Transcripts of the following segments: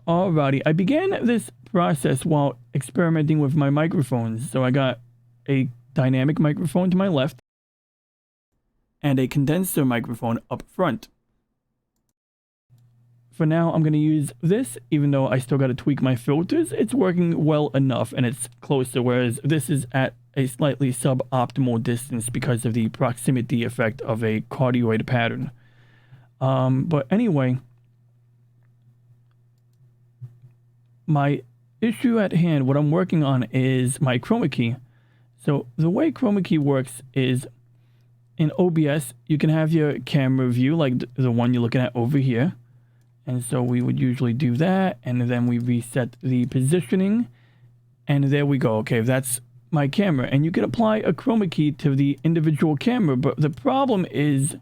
Alrighty, I began this process while experimenting with my microphones. So I got a dynamic microphone to my left and a condenser microphone up front. For now, I'm going to use this, even though I still got to tweak my filters. It's working well enough and it's closer, whereas this is at a slightly suboptimal distance because of the proximity effect of a cardioid pattern. But anyway, my issue at hand, what I'm working on is my chroma key. So the way chroma key works is in OBS, you can have your camera view like the one you're looking at over here. And so we would usually do that, and then we reset the positioning, and there we go. Okay, that's my camera, and you can apply a chroma key to the individual camera, but the problem is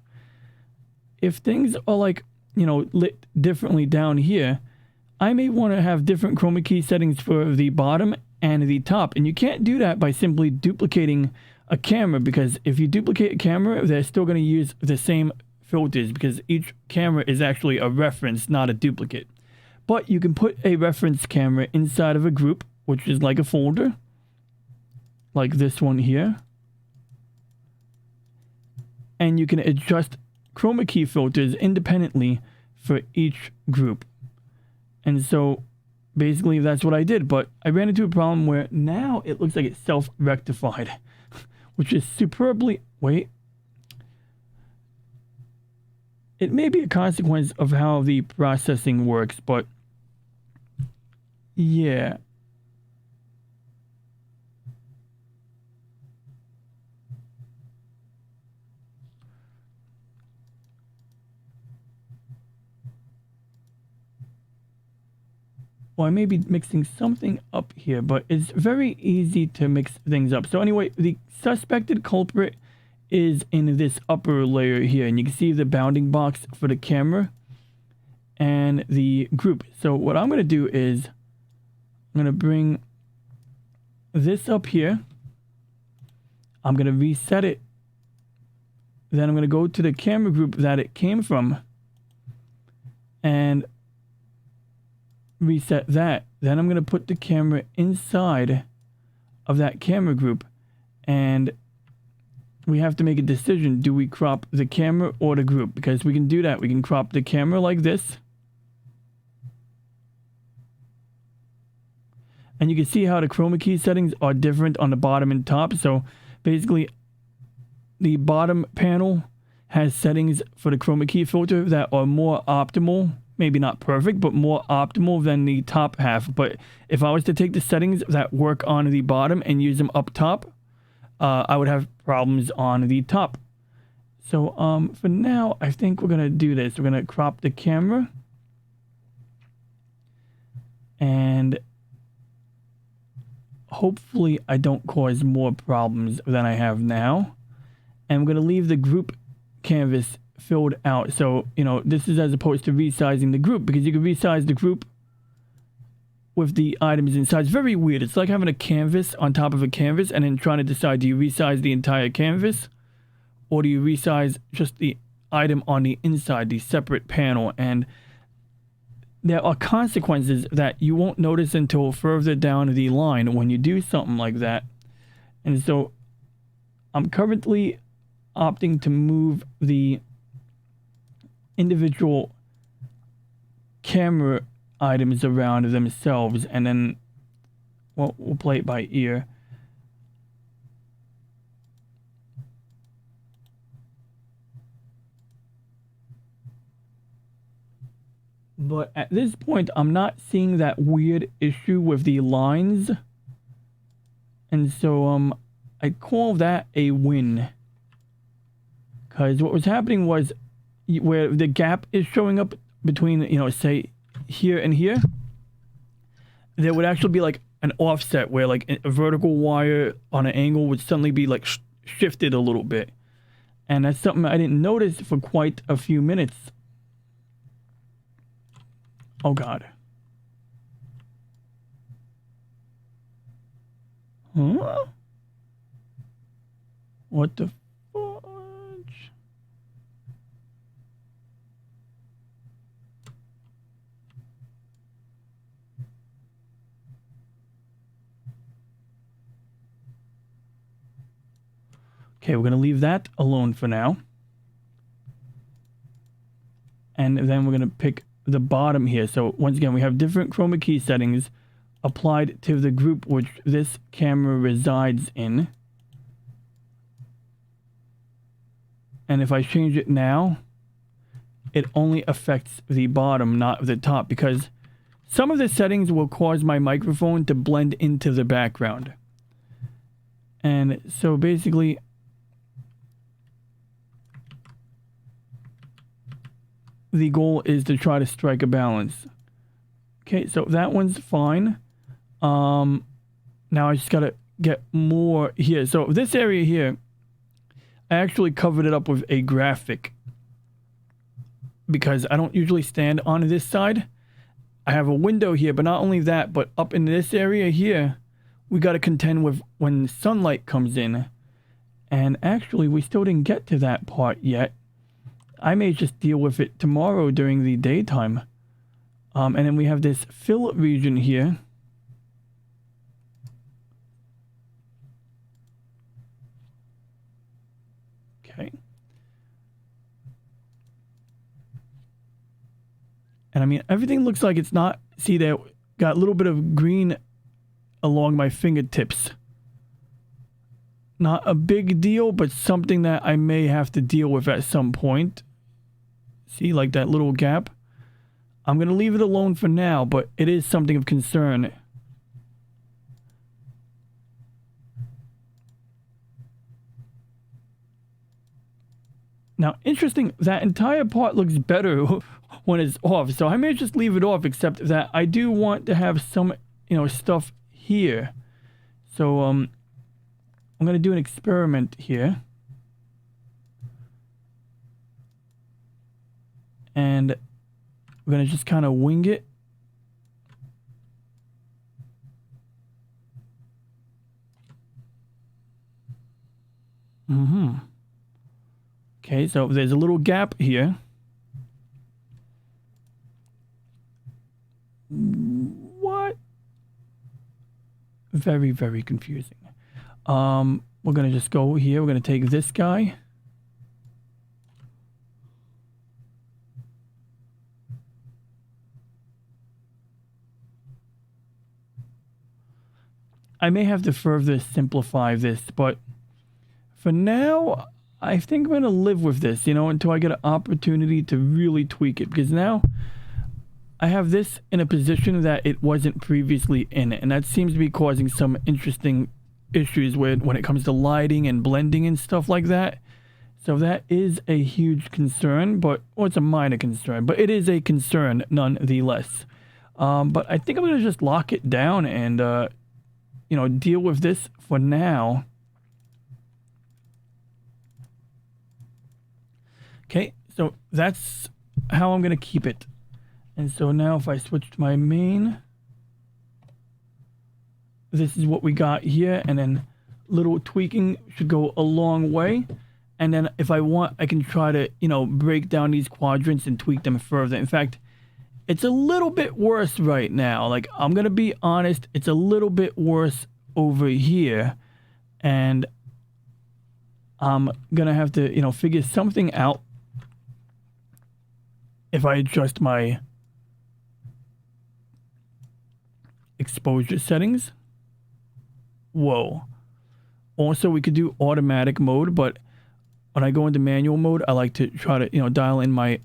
if things are like, you know, lit differently down here, I may want to have different chroma key settings for the bottom and the top, and you can't do that by simply duplicating a camera, because if you duplicate a camera, they're still going to use the same filters because each camera is actually a reference, not a duplicate. But you can put a reference camera inside of a group, which is like a folder, like this one here. And you can adjust chroma key filters independently for each group. And so basically that's what I did, but I ran into a problem where now it looks like it's self-rectified, which is superbly... Wait. It may be a consequence of how the processing works, but yeah. Well, I may be mixing something up here, but it's very easy to mix things up. So anyway, the suspected culprit is in this upper layer here, and you can see the bounding box for the camera and the group. So what I'm going to do is I'm going to bring this up here. I'm going to reset it. Then I'm going to go to the camera group that it came from and reset that. Then I'm going to put the camera inside of that camera group, and we have to make a decision. Do we crop the camera or the group? Because we can do that. We can crop the camera like this. And you can see how the chroma key settings are different on the bottom and top. So basically, the bottom panel has settings for the chroma key filter that are more optimal. Maybe not perfect, but more optimal than the top half. But if I was to take the settings that work on the bottom and use them up top, I would have problems on the top. So for now, I think we're going to do this. We're going to crop the camera. And hopefully I don't cause more problems than I have now. And we're going to leave the group canvas filled out. So, you know, this is as opposed to resizing the group, because you can resize the group with the items inside. It's very weird. It's like having a canvas on top of a canvas and then trying to decide, do you resize the entire canvas or do you resize just the item on the inside, the separate panel? And there are consequences that you won't notice until further down the line when you do something like that. And so I'm currently opting to move the individual camera items around themselves, and then we'll play it by ear. But at this point, I'm not seeing that weird issue with the lines, and so I call that a win, because what was happening was where the gap is showing up between, you know, say here and here, there would actually be like an offset where like a vertical wire on an angle would suddenly be like shifted a little bit. And that's something I didn't notice for quite a few minutes. Oh God. Huh? What the fudge? Okay, we're going to leave that alone for now. And then we're going to pick the bottom here. So once again, we have different chroma key settings applied to the group which this camera resides in. And if I change it now, it only affects the bottom, not the top, because some of the settings will cause my microphone to blend into the background. And so basically, the goal is to try to strike a balance. Okay, so that one's fine. Now I just gotta get more here. So this area here, I actually covered it up with a graphic because I don't usually stand on this side. I have a window here, but not only that, but up in this area here, we got to contend with when sunlight comes in. And actually, we still didn't get to that part yet. I may just deal with it tomorrow during the daytime. And then we have this fill region here. Okay. And I mean, everything looks like it's not... See, there got a little bit of green along my fingertips. Not a big deal, but something that I may have to deal with at some point. See, like that little gap? I'm going to leave it alone for now, but it is something of concern. Now, interesting, that entire part looks better when it's off, so I may just leave it off, except that I do want to have some, stuff here. So, I'm going to do an experiment here. And I'm going to just kind of wing it. Okay, so there's a little gap here. What? Very, very confusing. We're going to just go here. We're going to take this guy. I may have to further simplify this, but for now, I think I'm going to live with this, until I get an opportunity to really tweak it. Because now I have this in a position that it wasn't previously in. And that seems to be causing some interesting issues when it comes to lighting and blending and stuff like that. So that is a huge concern, well, it's a minor concern, but it is a concern nonetheless. But I think I'm going to just lock it down and, deal with this for now. Okay, so that's how I'm going to keep it. And so now if I switch to my main, this is what we got here. And then little tweaking should go a long way. And then if I want, I can try to, break down these quadrants and tweak them further. In fact, it's a little bit worse right now. Like, I'm going to be honest, it's a little bit worse over here. And I'm going to have to, figure something out. If I adjust my exposure settings. Whoa. Also, we could do automatic mode, but when I go into manual mode, I like to try to, dial in my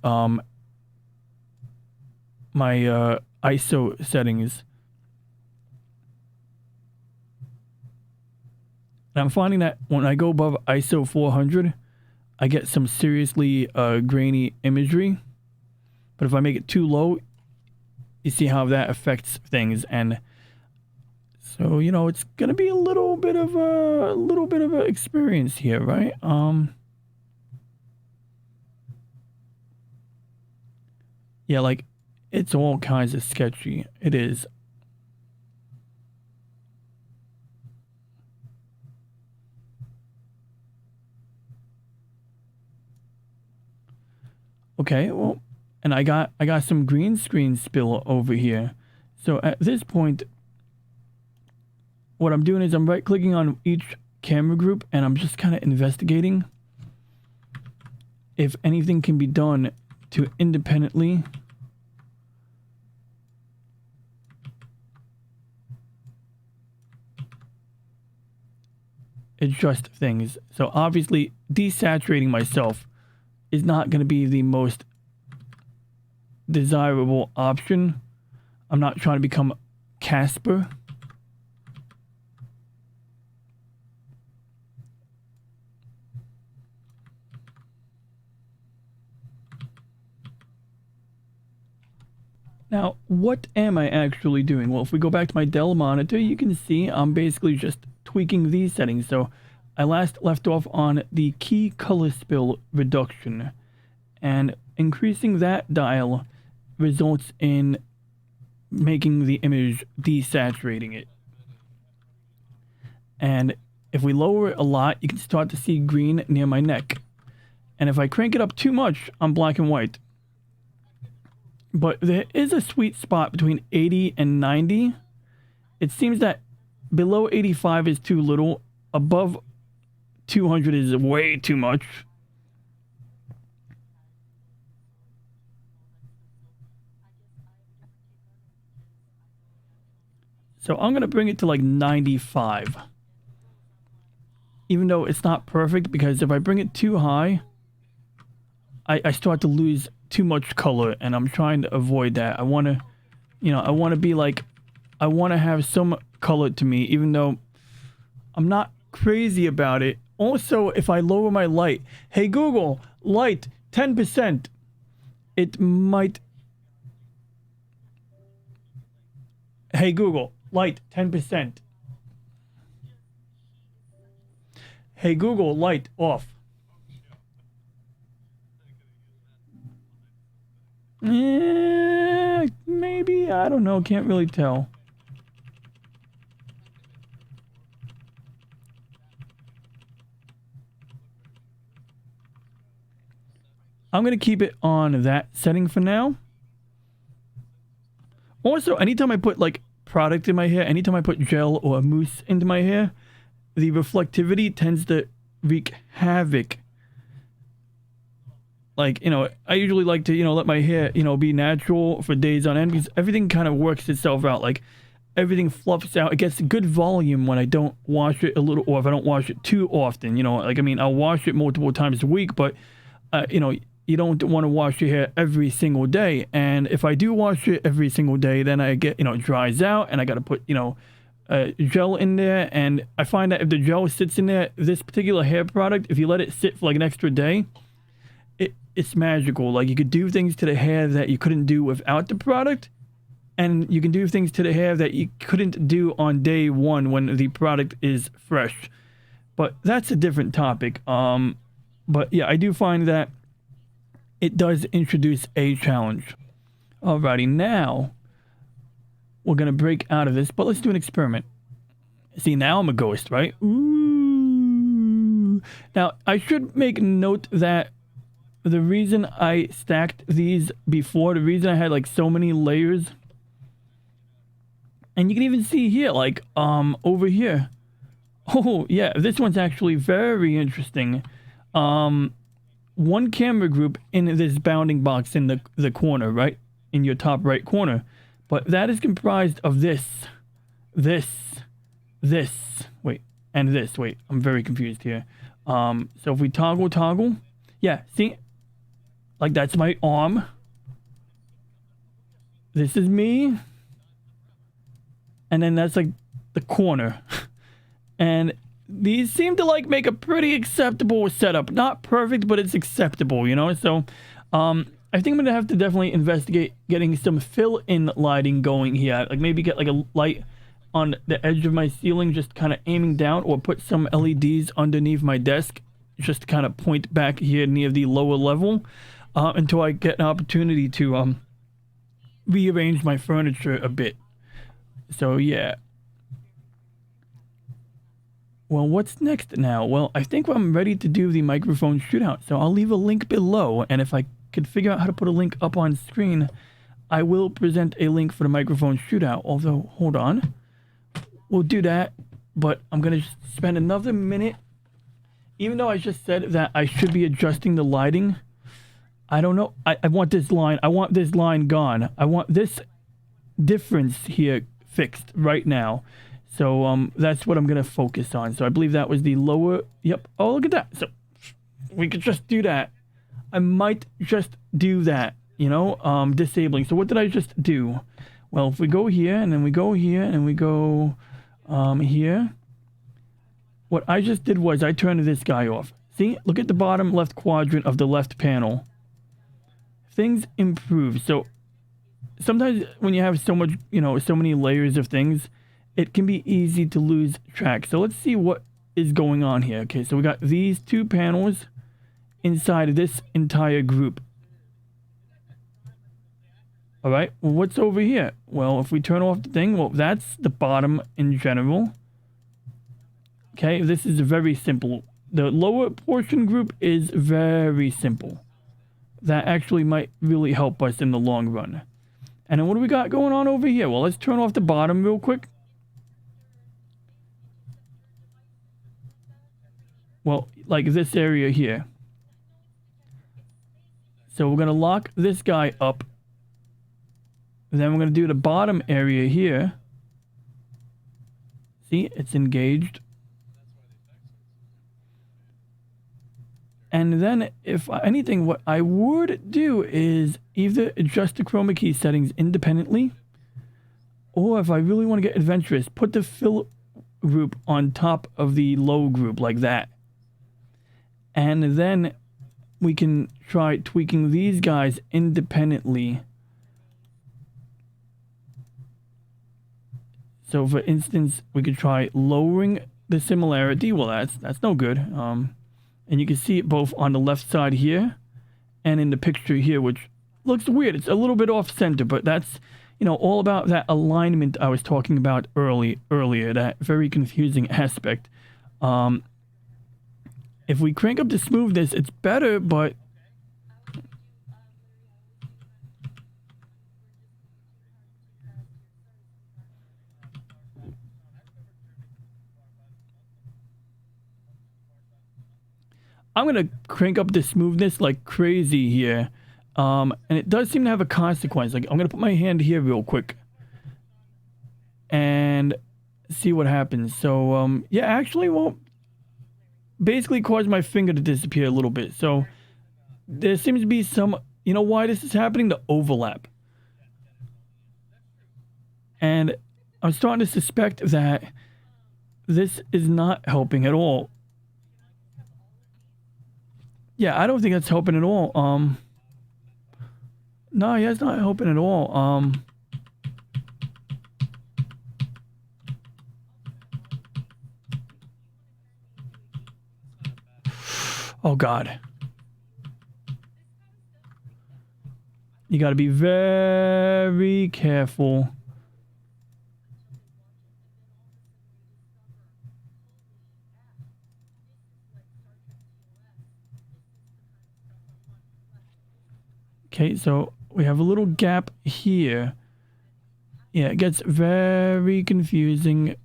ISO settings. And I'm finding that when I go above ISO 400, I get some seriously grainy imagery. But if I make it too low, you see how that affects things. And so, it's going to be a little bit of an experience here, right? Yeah, like, it's all kinds of sketchy. It is. Okay, well, and I got some green screen spill over here. So at this point, what I'm doing is I'm right clicking on each camera group, and I'm just kind of investigating if anything can be done to independently adjust things. So obviously desaturating myself is not going to be the most desirable option. I'm not trying to become Casper. Now, what am I actually doing? Well, if we go back to my Dell monitor, you can see I'm basically just tweaking these settings. So I last left off on the key color spill reduction, and increasing that dial results in making the image desaturating it. And if we lower it a lot, you can start to see green near my neck. And if I crank it up too much, I'm black and white. But there is a sweet spot between 80 and 90. It seems that below 85 is too little. Above 200 is way too much. So I'm going to bring it to like 95. Even though it's not perfect, because if I bring it too high, I start to lose too much color, and I'm trying to avoid that. I want to, I want to be like, I want to have some color to me, even though I'm not crazy about it. Also, if I lower my light, hey Google, light 10%, it might. Hey Google, light 10%. Hey Google, light off. Maybe, I don't know, can't really tell. I'm going to keep it on that setting for now. Also, anytime I put like product in my hair, anytime I put gel or mousse into my hair, the reflectivity tends to wreak havoc. Like, I usually like to, let my hair, be natural for days on end, because everything kind of works itself out. Like, everything fluffs out. It gets good volume when I don't wash it a little, or if I don't wash it too often, Like, I mean, I'll wash it multiple times a week, but, you don't want to wash your hair every single day. And if I do wash it every single day, then I get, it dries out, and I got to put, gel in there. And I find that if the gel sits in there, this particular hair product, if you let it sit for like an extra day, it's magical. Like, you could do things to the hair that you couldn't do without the product, and you can do things to the hair that you couldn't do on day one when the product is fresh. But that's a different topic. But yeah, I do find that it does introduce a challenge. Alrighty, now we're gonna break out of this, but let's do an experiment. See, now I'm a ghost, right? Ooh. Now, I should make note that the reason I stacked these before, the reason I had like so many layers, and you can even see here, like, over here. Oh, yeah, this one's actually very interesting. One camera group in this bounding box in the corner, right? In your top right corner. But that is comprised of this, wait, and this. Wait, I'm very confused here. So if we toggle, yeah, see? Like, that's my arm. This is me. And then that's like the corner. And these seem to like make a pretty acceptable setup. Not perfect, but it's acceptable, So, I think I'm gonna have to definitely investigate getting some fill-in lighting going here. Like, maybe get like a light on the edge of my ceiling, just kind of aiming down, or put some LEDs underneath my desk, just to kind of point back here near the lower level, until I get an opportunity to rearrange my furniture a bit. So yeah. Well, what's next now? Well, I think I'm ready to do the microphone shootout, so I'll leave a link below, and if I could figure out how to put a link up on screen, I will present a link for the microphone shootout. Although, hold on. We'll do that but I'm going to spend another minute. Even though I just said that I should be adjusting the lighting, I don't know. I want this line. I want this line gone. I want this difference here fixed right now. So that's what I'm going to focus on. So I believe that was the lower. Yep. Oh, look at that. So we could just do that. I might just do that, you know, disabling. So what did I just do? Well, if we go here and then we go here and we go here, what I just did was I turned this guy off. See, look at the bottom left quadrant of the left panel. Things improve. So sometimes when you have so much, you know, so many layers of things, it can be easy to lose track. So let's see what is going on here. Okay, so we got these two panels inside of this entire group. All right, well, what's over here? Well, if we turn off the thing, well, that's the bottom in general. Okay, this is very simple. The lower portion group is very simple. That actually might really help us in the long run. And then what do we got going on over here? Well, let's turn off the bottom real quick. Well, like this area here. So we're going to lock this guy up. Then we're going to do the bottom area here. See, it's engaged. And then if anything, what I would do is either adjust the chroma key settings independently, or if I really want to get adventurous, put the fill group on top of the low group like that. And then we can try tweaking these guys independently. So for instance, we could try lowering the similarity. Well, that's no good. And you can see it both on the left side here and in the picture here, which looks weird. It's a little bit off center, but that's, you know, all about that alignment I was talking about earlier, that very confusing aspect. If we crank up the smoothness, it's better, but I'm going to crank up the smoothness like crazy here. And it does seem to have a consequence. Like, I'm going to put my hand here real quick and see what happens. So, yeah, actually, well, basically caused my finger to disappear a little bit. So there seems to be some, you know why this is happening? The overlap. And I'm starting to suspect that this is not helping at all. Yeah, I don't think that's helping at all. No, yeah, it's not helping at all. Oh, God. You got to be very careful. Okay, so we have a little gap here. Yeah, it gets very confusing.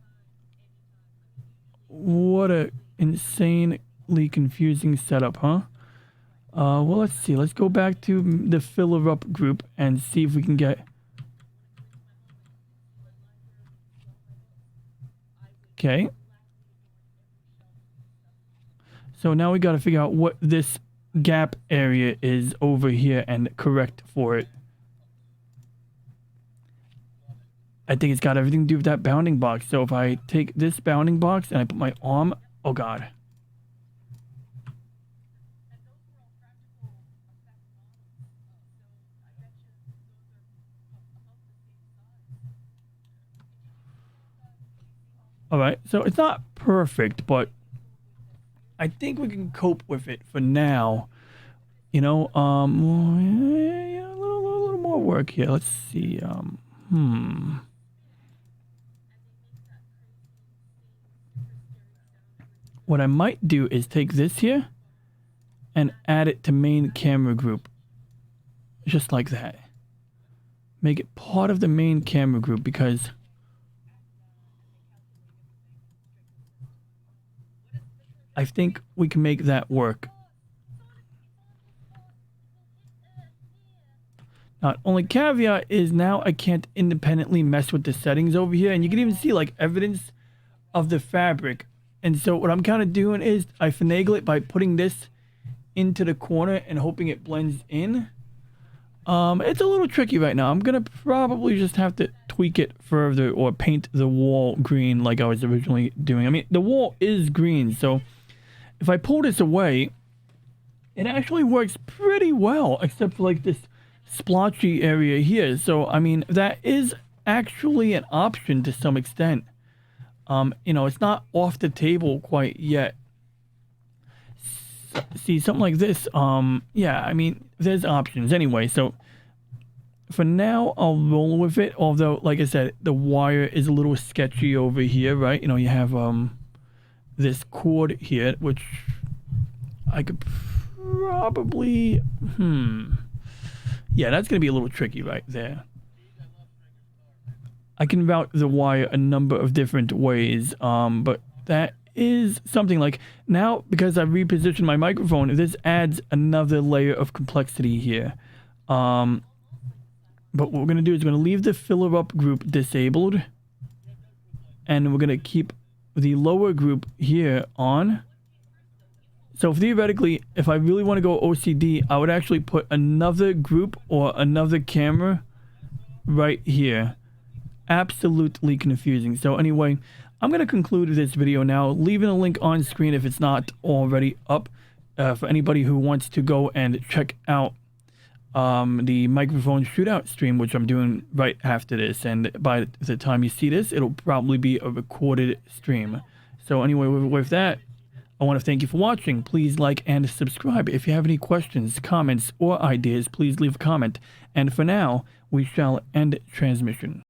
What a insanely confusing setup, huh? Well, let's see. Let's go back to the filler up group and see if we can get... Okay. So now we got to figure out what this gap area is over here and correct for it. I think it's got everything to do with that bounding box. So if I take this bounding box and I put my arm... Oh, God. All right, so it's not perfect, but I think we can cope with it for now. You know, yeah, a little more work here. Let's see. What I might do is take this here and add it to main camera group. Just like that. Make it part of the main camera group because... I think we can make that work. Now, only caveat is now I can't independently mess with the settings over here. And you can even see like evidence of the fabric. And so what I'm kind of doing is I finagle it by putting this into the corner and hoping it blends in. It's a little tricky right now. I'm going to probably just have to tweak it further or paint the wall green like I was originally doing. I mean, the wall is green. So if I pull this away, it actually works pretty well, except for like this splotchy area here. So, I mean, that is actually an option to some extent. You know, it's not off the table quite yet. See, something like this, yeah, I mean, there's options anyway. So, for now, I'll roll with it. Although, like I said, the wire is a little sketchy over here, right? You know, you have, this cord here, which I could probably, yeah, that's going to be a little tricky right there. I can route the wire a number of different ways, but that is something like, now, because I've repositioned my microphone, this adds another layer of complexity here. But what we're going to do is we're going to leave the filler up group disabled, and we're going to keep the lower group here on. So theoretically, if I really want to go OCD, I would actually put another group or another camera right here. Absolutely confusing. So anyway, I'm going to conclude this video now, leaving a link on screen if it's not already up, for anybody who wants to go and check out the microphone shootout stream, which I'm doing right after this. And by the time you see this, it'll probably be a recorded stream. So anyway, with that, I want to thank you for watching. Please like and subscribe. If you have any questions, comments, or ideas, please leave a comment. And for now, we shall end transmission.